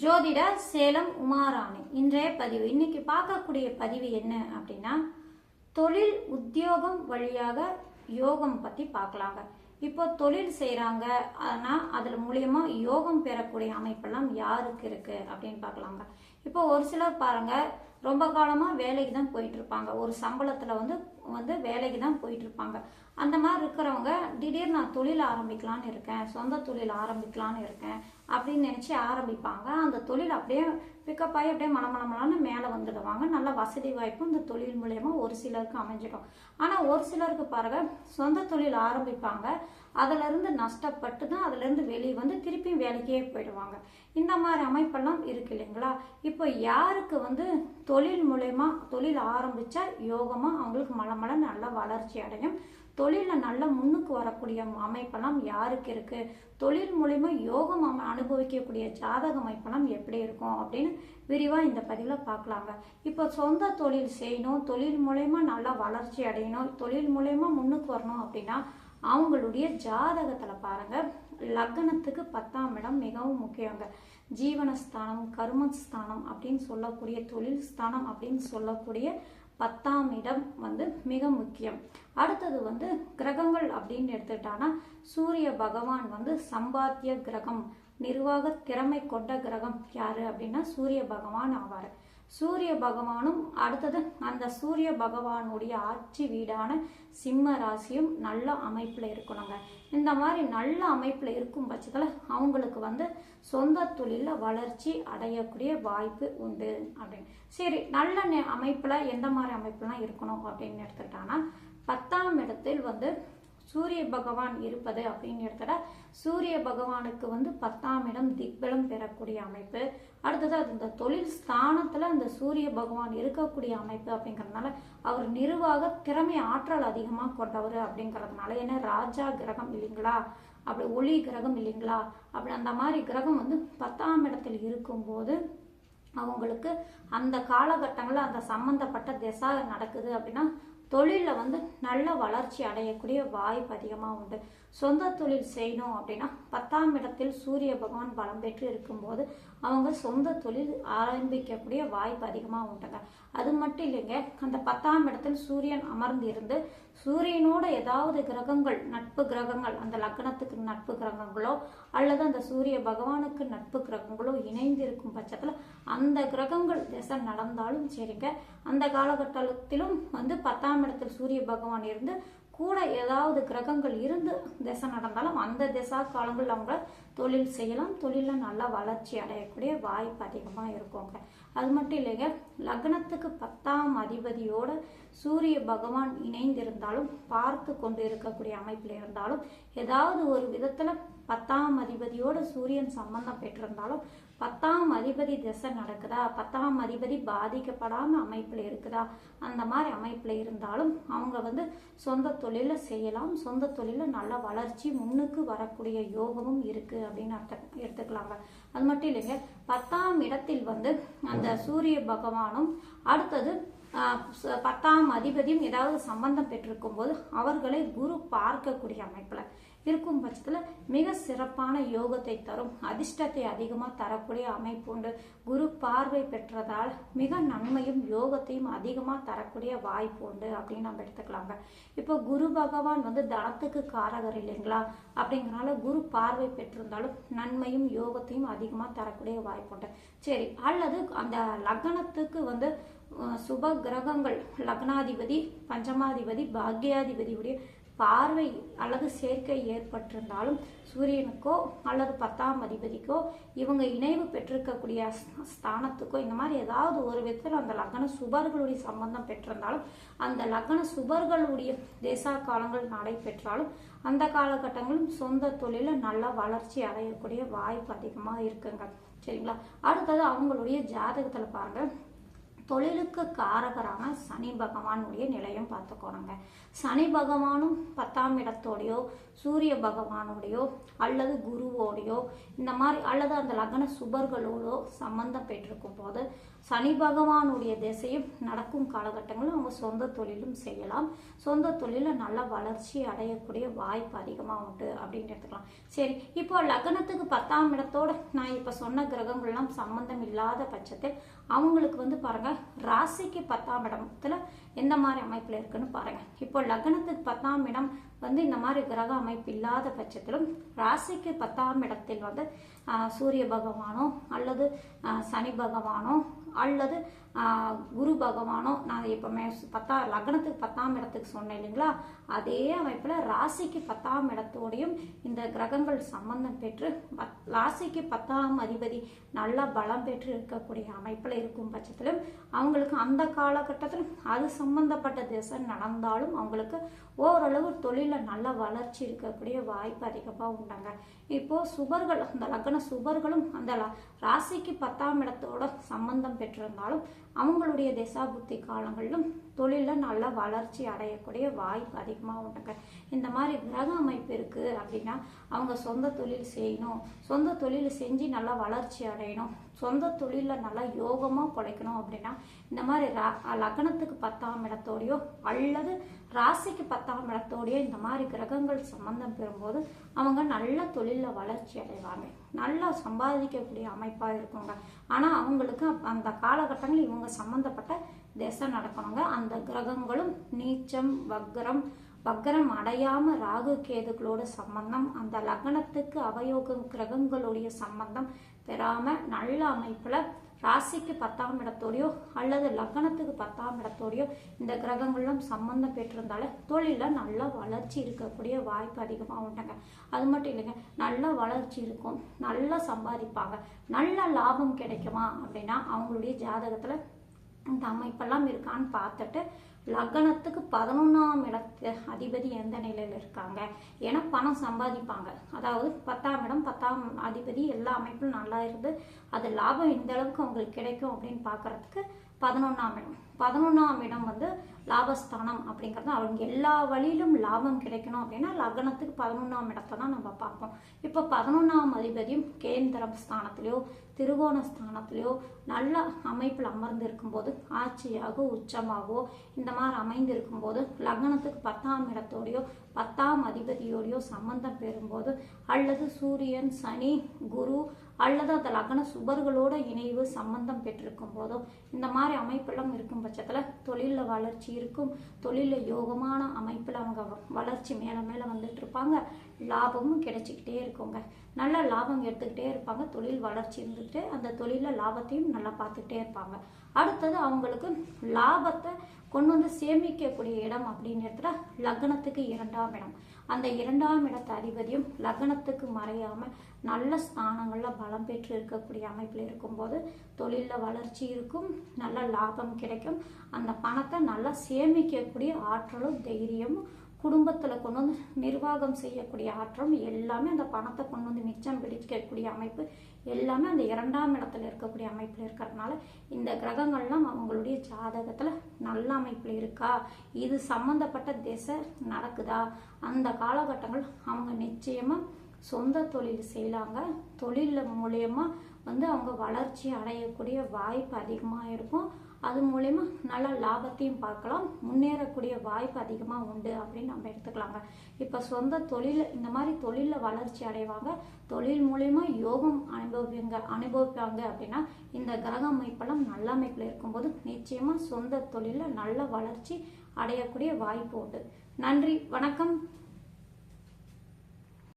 ஜோதிட சேலம் உமாராணி. இன்றைய பதிவு, இன்னைக்கு பார்க்கக்கூடிய பதிவு என்ன அப்படின்னா, தொழில் உத்தியோகம் வழியாக யோகம் பற்றி பார்க்கலாங்க. இப்போ தொழில் செய்கிறாங்க, ஆனால் அதில் மூலியமா யோகம் பெறக்கூடிய அமைப்பெல்லாம் யாருக்கு இருக்கு அப்படின்னு பார்க்கலாங்க. இப்போ ஒரு சிலர் பாருங்க, ரொம்ப காலமாக வேலைக்கு தான் போயிட்டு இருப்பாங்க, ஒரு சம்பளத்தில் வந்து வேலைக்கு தான் போயிட்டு இருப்பாங்க. அந்த மாதிரி இருக்கிறவங்க திடீர்னு நான் தொழில் ஆரம்பிக்கலான்னு இருக்கேன், சொந்த தொழில் ஆரம்பிக்கலான்னு இருக்கேன் அப்படின்னு நினச்சி ஆரம்பிப்பாங்க. அந்த தொழில் அப்படியே பிக்கப் ஆகி அப்படியே மலமலமலான்னு மேலே வந்துடுவாங்க. நல்ல வசதி வாய்ப்பும் இந்த தொழில் மூலயமா ஒரு சிலருக்கு அமைஞ்சிடும். ஆனால் ஒரு சிலருக்கு பாருங்க, சொந்த தொழில் ஆரம்பிப்பாங்க, அதிலிருந்து நஷ்டப்பட்டு தான் அதிலிருந்து வெளியே வந்து திருப்பியும் வேலைக்கே போயிடுவாங்க. இந்த மாதிரி அமைப்பெல்லாம் இருக்கு இல்லைங்களா? இப்போ யாருக்கு வந்து தொழில் மூலயமா தொழில் ஆரம்பிச்சா யோகமா அவங்களுக்கு மலமல நல்ல வளர்ச்சி அடையும், தொழிலில் நல்ல முன்னுக்கு வரக்கூடிய அமைப்பெல்லாம் யாருக்கு இருக்கு, தொழில் மூலயமா யோகம் அனுபவிக்கக்கூடிய ஜாதக அமைப்பெல்லாம் எப்படி இருக்கும் அப்படின்னு விரிவாக இந்த பதிவில் பார்க்கலாங்க. இப்போ சொந்த தொழில் செய்யணும், தொழில் மூலயமா நல்லா வளர்ச்சி அடையணும், தொழில் மூலயமா முன்னுக்கு வரணும் அப்படின்னா அவங்களுடைய ஜாதகத்தில் பாருங்க, லக்னத்துக்கு 10ஆம் இடம் மிகவும் முக்கியங்க. ஜீவனஸ்தானம், கர்மஸ்தானம் அப்படின்னு சொல்லக்கூடிய, தொழில் ஸ்தானம் அப்படின்னு சொல்லக்கூடிய 10ஆம் இடம் வந்து மிக முக்கியம். அடுத்தது வந்து கிரகங்கள் அப்படின்னு எடுத்துக்கிட்டானா, சூரிய பகவான் வந்து சம்பாத்திய கிரகம், நிர்வாக திறமை கொண்ட கிரகம் யாரு அப்படின்னா சூரிய பகவான் ஆவார். சூரிய பகவானும் அடுத்தது அந்த சூரிய பகவானுடைய ஆட்சி வீடான சிம்ம ராசியும் நல்ல அமைப்பில் இருக்கணுங்க. இந்த மாதிரி நல்ல அமைப்பில் இருக்கும் பட்சத்தில் அவங்களுக்கு வந்து சொந்த தொழிலில் வளர்ச்சி அடையக்கூடிய வாய்ப்பு உண்டு அப்படின்னு. சரி, நல்ல அமைப்பில் எந்த மாதிரி அமைப்புலாம் இருக்கணும் அப்படின்னு எடுத்துக்கிட்டாங்கன்னா, 10ஆம் இடத்தில் வந்து சூரிய பகவான் இருப்பது அப்படின்னு எடுத்துட்டா, சூரிய பகவானுக்கு வந்து 10ஆம் இடம் திக்பலம் பெறக்கூடிய அமைப்பு. அடுத்தது அது இந்த தொழில் ஸ்தானத்துல அந்த சூரிய பகவான் இருக்கக்கூடிய அமைப்பு அப்படிங்கிறதுனால அவர் நிர்வாக திறமை ஆற்றல் அதிகமா கொண்டவர் அப்படிங்கிறதுனால, ஏன்னா ராஜா கிரகம் இல்லைங்களா, அப்படி ஒளி கிரகம் இல்லைங்களா, அப்படி அந்த மாதிரி கிரகம் வந்து 10ஆம் இடத்தில் இருக்கும்போது அவங்களுக்கு அந்த காலகட்டங்களில் அந்த சம்பந்தப்பட்ட திசை நடக்குது அப்படின்னா தொழிலில் வந்து நல்ல வளர்ச்சி அடையக்கூடிய வாய்ப்பு அதிகமாக உண்டு. சொந்த தொழில் செய்யணும் அப்படின்னா 10ஆம் இடத்தில் சூரிய பகவான் பலம் பெற்று இருக்கும்போது அவங்க சொந்த தொழில் ஆரம்பிக்கக்கூடிய வாய்ப்பு அதிகமாக உண்டுங்க. அது மட்டும் இல்லைங்க, அந்த 10ஆம் இடத்தில் சூரியன் அமர்ந்து இருந்து சூரியனோட ஏதாவது கிரகங்கள், நட்பு கிரகங்கள், அந்த லக்னத்துக்கு நட்பு கிரகங்களோ அல்லது அந்த சூரிய பகவானுக்கு நட்பு கிரகங்களோ இணைந்து இருக்கும் பட்சத்தில் அந்த கிரகங்கள் திசை நடந்தாலும் சரிங்க, அந்த காலகட்டத்திலும் வந்து 10ஆம் இடத்தில் சூரிய பகவான் இருந்து கூட ஏதாவது கிரகங்கள் இருந்து திசை நடந்தாலும் அந்த திசா காலங்கள் அவங்க தொழில் செய்யலாம், தொழிலில் நல்லா வளர்ச்சி அடையக்கூடிய வாய்ப்பு அதிகமாக இருக்குங்க. அது மட்டும் இல்லைங்க, லக்னத்துக்கு 10ஆம் அதிபதியோட சூரிய பகவான் இணைந்திருந்தாலும், பார்த்து கொண்டு இருக்கக்கூடிய அமைப்பில் இருந்தாலும், ஏதாவது ஒரு விதத்தில் 10ஆம் அதிபதியோட சூரியன் சம்பந்தம் பெற்றிருந்தாலும், 10ஆம் அதிபதி திசை நடக்குதா, 10ஆம் அதிபதி பாதிக்கப்படாம அமைப்பில் இருக்குதா, அந்த மாதிரி அமைப்பில் இருந்தாலும் அவங்க வந்து சொந்த தொழில செய்யலாம், சொந்த தொழில நல்ல வளர்ச்சி முன்னுக்கு வரக்கூடிய யோகமும் இருக்கு அப்படின்னு எடுத்துக்கலாங்க. அது மட்டும் இல்லைங்க, 10ஆம் இடத்தில் வந்து அந்த சூரிய பகவானும் அடுத்தது 10ஆம் அதிபதியும் ஏதாவது சம்பந்தம் பெற்றிருக்கும் போது அவர்களை குரு பார்க்கக்கூடிய அமைப்புல இருக்கும் பட்சத்தில் மிக சிறப்பான யோகத்தை தரும், அதிர்ஷ்டத்தை அதிகமாக தரக்கூடிய அமைப்பு உண்டு. குரு பார்வை பெற்றதால் மிக நன்மையும் யோகத்தையும் அதிகமாக தரக்கூடிய வாய்ப்பு உண்டு அப்படின்னு நம்ம எடுத்துக்கலாங்க. இப்போ குரு பகவான் வந்து தனத்துக்கு காரகர் இல்லைங்களா, அப்படிங்கிறனால குரு பார்வை பெற்றிருந்தாலும் நன்மையும் யோகத்தையும் அதிகமாக தரக்கூடிய வாய்ப்பு உண்டு. சரி, அல்லது அந்த லக்னத்துக்கு வந்து சுப கிரகங்கள், லக்னாதிபதி, பஞ்சமாதிபதி, பாக்யாதிபதியுடைய பார்வை அல்லது சேர்க்கை ஏற்பட்டிருந்தாலும் சூரியனுக்கோ அல்லது 10ஆம் அதிபதிக்கோ இவங்க இணைவு பெற்றிருக்கக்கூடிய ஸ்தானத்துக்கோ இந்த மாதிரி ஏதாவது ஒரு விதத்தில் அந்த லக்ன சுபர்களுடைய சம்பந்தம் பெற்றிருந்தாலும், அந்த லக்ன சுபர்களுடைய தேசா காலங்கள் நடைபெற்றாலும் அந்த காலகட்டங்களும் சொந்த தொழில நல்ல வளர்ச்சி அடையக்கூடிய வாய்ப்பு அதிகமாக இருக்குங்க. சரிங்களா? அடுத்தது அவங்களுடைய ஜாதகத்தில் பாருங்க, தொழிலுக்கு காரகரான சனி பகவானுடைய நிலையும் பார்த்துக்கோணுங்க. சனி பகவானும் 10ஆம் இடத்தோடையோ சூரிய பகவானோடையோ அல்லது குருவோடையோ இந்த மாதிரி அல்லது அந்த லக்ன சுபர்களோடோ சம்பந்தம் பெற்றிருக்கும் போது சனி பகவானுடைய திசையும் நடக்கும் காலகட்டங்களும் அவங்க சொந்த தொழிலும் செய்யலாம். சொந்த தொழிலில் நல்ல வளர்ச்சி அடையக்கூடிய வாய்ப்பு அதிகமாக உண்டு அப்படின்னு எடுத்துக்கலாம். சரி, இப்போ லக்னத்துக்கு 10ஆம் இடத்தோட நான் இப்போ சொன்ன கிரகங்கள்லாம் சம்பந்தம் இல்லாத பட்சத்தில் அவங்களுக்கு பாருங்க ராசிக்கு 10ஆம் இடத்துல எந்த மாதிரி அமைப்புல இருக்குன்னு பாருங்க. இப்போ லக்னத்துக்கு 10ஆம் இடம் இந்த மாதிரி கிரக அமைப்பு இல்லாத பட்சத்திலும் ராசிக்கு 10ஆம் இடத்தில் சூரிய பகவானோ அல்லது சனி பகவானோ அல்லது குரு பகவானோ, நான் இப்போ லக்னத்துக்கு 10ஆம் இடத்துக்கு சொன்னேன் இல்லைங்களா, அதே அமைப்பில் ராசிக்கு 10ஆம் இடத்தோடையும் இந்த கிரகங்கள் சம்பந்தம் பெற்று ராசிக்கு 10ஆம் அதிபதி நல்லா பலம் பெற்று இருக்கக்கூடிய அமைப்பில் இருக்கும் பட்சத்திலும் அவங்களுக்கு அந்த காலகட்டத்தில் அது சம்பந்தப்பட்ட திசை நடந்தாலும் அவங்களுக்கு ஓரளவு தொழிலில் நல்ல வளர்ச்சி இருக்கக்கூடிய வாய்ப்பு அதிகமாக உண்டாங்க. இப்போ சுபர்கள், அந்த லக்ன சுபர்களும் அந்த ராசிக்கு 10ஆம் இடத்தோட சம்பந்தம் பெற்றிருந்தாலும் அவங்களுடைய திசா புத்தி காலங்களிலும் தொழிலில் நல்ல வளர்ச்சி அடையக்கூடிய வாய்ப்பு அதிகமாக உண்டுங்க. இந்த மாதிரி கிரக அமைப்பு இருக்குது அப்படின்னா அவங்க சொந்த தொழில் செய்யணும், சொந்த தொழில் செஞ்சு நல்லா வளர்ச்சி அடையணும், சொந்த தொழிலில் நல்லா யோகமாக பிழைக்கணும் அப்படின்னா இந்த மாதிரி லக்னத்துக்கு 10ஆம் இடத்தோடையோ அல்லது ராசிக்கு 10ஆம் இடத்தோடையோ இந்த மாதிரி கிரகங்கள் சம்பந்தம் பெறும்போது அவங்க நல்ல தொழிலில் வளர்ச்சி அடைவாங்க, நல்லா சம்பாதிக்கக்கூடிய அமைப்பாக இருக்குங்க. ஆனால் அவங்களுக்கு அந்த காலகட்டங்களில் இவங்க சம்பந்தப்பட்ட திசை நடக்கணுங்க. அந்த கிரகங்களும் நீச்சம் வக்ரம் அடையாம ராகு கேதுகளோட சம்பந்தம், அந்த லக்னத்துக்கு அவயோக கிரகங்களுடைய சம்பந்தம் பெறாம நல்ல அமைப்புல ராசிக்கு 10ஆம் இடத்தோடையோ அல்லது லக்னத்துக்கு 10ஆம் இடத்தோடையோ இந்த கிரகங்களும் சம்பந்தம் பெற்றிருந்தால தொழில நல்ல வளர்ச்சி இருக்கக்கூடிய வாய்ப்பு அதிகமாக உண்டுங்க. அது மட்டும் இல்லைங்க, நல்ல வளர்ச்சி இருக்கும், நல்லா சம்பாதிப்பாங்க, நல்ல லாபம் கிடைக்குமா அப்படின்னா அவங்களுடைய ஜாதகத்துல இந்த அமைப்பெல்லாம் இருக்கான்னு பார்த்துட்டு லக்னத்துக்கு 11ஆம் இடத்து அதிபதி எந்த நிலையில் இருக்காங்க, ஏன்னா பணம் சம்பாதிப்பாங்க. அதாவது 10ஆம் இடம் 10ஆம் அதிபதி எல்லா அமைப்பிலும் நல்லா இருந்து அது லாபம் இந்த அளவுக்கு அவங்களுக்கு கிடைக்கும் அப்படின்னு பார்க்கறதுக்கு 11ஆம் இடம் 11ஆம் இடம் லாபஸ்தானம் அப்படிங்கிறது அவங்க எல்லா வழியிலும் லாபம் கிடைக்கணும் அப்படின்னா லக்னத்துக்கு 11ஆம் இடத்தை தான் நம்ம பார்ப்போம். இப்போ 11ஆம் அதிபதியும் கேந்திரம் ஸ்தானத்திலையோ திருகோண ஸ்தானத்திலையோ நல்ல அமைப்பில் அமர்ந்து இருக்கும்போது ஆட்சியாகவோ உச்சமாகவோ இந்த மாதிரி அமைந்து இருக்கும்போது லக்னத்துக்கு 10ஆம் இடத்தோடையோ 10ஆம் அதிபதியோடையோ சம்பந்தம் பெறும்போது அல்லது சூரியன் சனி குரு அல்லது அந்த லக்ன சுபர்களோட இணைவு சம்பந்தம் பெற்றிருக்கும் போதோ இந்த மாதிரி அமைப்பெல்லாம் இருக்கும் பட்சத்தில் தொழிலில் வளர்ச்சி இருக்கும், தொழிலில் யோகமான அமைப்பில் அவங்க வளர்ச்சி மேலே மேலே வந்துட்டு இருப்பாங்க, லாபமும் கிடைச்சிக்கிட்டே இருக்குங்க, நல்ல லாபம் எடுத்துக்கிட்டே இருப்பாங்க, தொழில் வளர்ச்சி இருந்துட்டு அந்த தொழிலில் லாபத்தையும் நல்லா பார்த்துக்கிட்டே இருப்பாங்க. அடுத்தது அவங்களுக்கு லாபத்தை கொண்டு சேமிக்கக்கூடிய இடம் அப்படின்னு எடுத்துட்டா லக்னத்துக்கு 2ஆம் இடம். அந்த 2ஆம் இடத்து அதிபதியும் லக்னத்துக்கு மறையாம நல்ல ஸ்தானங்கள்ல பலம் பெற்று இருக்கக்கூடிய அமைப்பில் இருக்கும்போது தொழிலில் வளர்ச்சி இருக்கும், நல்ல லாபம் கிடைக்கும், அந்த பணத்தை நல்லா சேமிக்கக்கூடிய ஆற்றலும் தைரியமும் குடும்பத்தில் கொண்டு நிர்வாகம் செய்யக்கூடிய ஆற்றலும் எல்லாமே அந்த பணத்தை கொண்டு மிச்சம் பிடிக்கக்கூடிய அமைப்பு எல்லாமே அந்த 2ஆம் இடத்துல இருக்கக்கூடிய அமைப்பில் இருக்கிறதுனால இந்த கிரகங்கள்லாம் அவங்களுடைய ஜாதகத்தில் நல்ல அமைப்பில் இருக்கா, இது சம்பந்தப்பட்ட திசை நடக்குதா, அந்த காலகட்டங்கள் அவங்க நிச்சயமாக சொந்த தொழில் செய்யலாங்க. தொழில் மூலயமா அவங்க வளர்ச்சி அடையக்கூடிய வாய்ப்பு அதிகமாக இருக்கும். அது மூலயமா நல்ல லாபத்தையும் பார்க்கலாம், முன்னேறக்கூடிய வாய்ப்பு அதிகமாக உண்டு அப்படின்னு நம்ம எடுத்துக்கலாங்க. இப்போ சொந்த தொழில் இந்த மாதிரி தொழிலில் வளர்ச்சி அடைவாங்க, தொழில் மூலயமா யோகம் அனுபவிப்பாங்க அப்படின்னா இந்த கிரக அமைப்பெல்லாம் நல்ல அமைப்பில் இருக்கும்போது நிச்சயமாக சொந்த தொழிலில் நல்ல வளர்ச்சி அடையக்கூடிய வாய்ப்பு உண்டு. நன்றி, வணக்கம்.